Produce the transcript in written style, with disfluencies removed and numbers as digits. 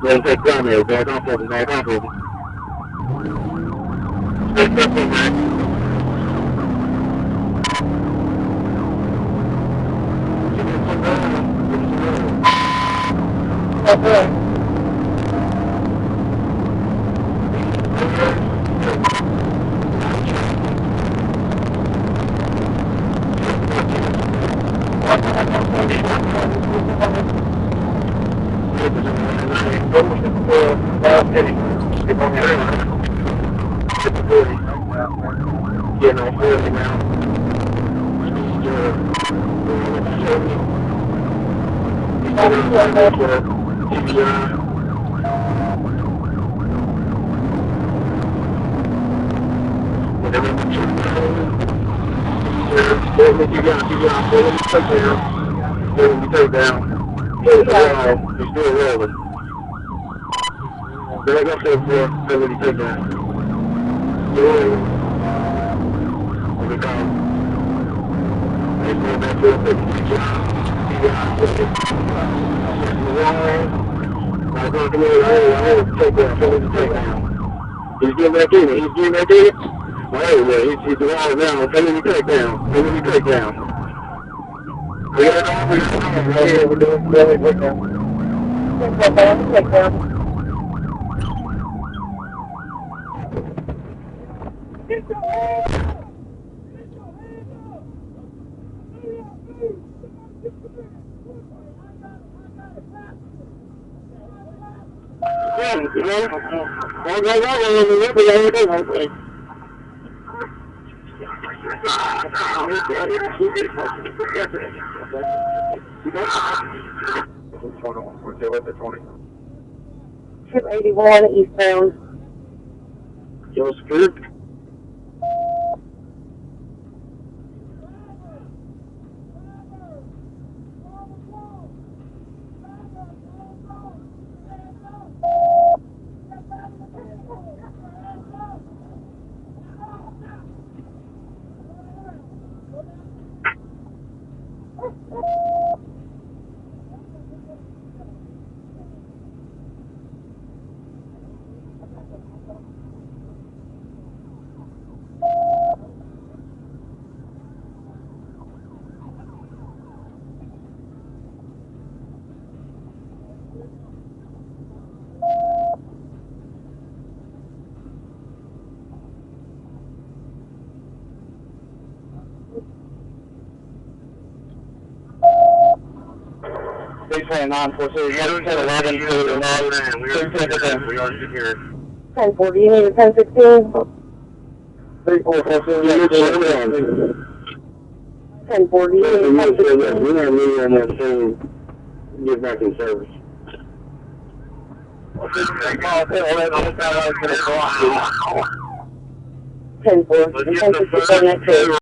Then take primary, back off of him, back off of him. Stay stuck in back. Okay. Back up there for ability takedown. He's getting back in it. He's getting back in it. Well, he's the wall now. Ability takedown. Ability takedown. We got it. Right here. We're doing ability takedown. Takedown. Trip 81 eastbound. You're scared? Please say 946. Yeah, we said 11 to 9. We already secured. 1040, you need a 1016? 3446. 1040, you need a 1016? We're going to leave on that soon. Get back in service. Okay, 1040, 1060 on that too.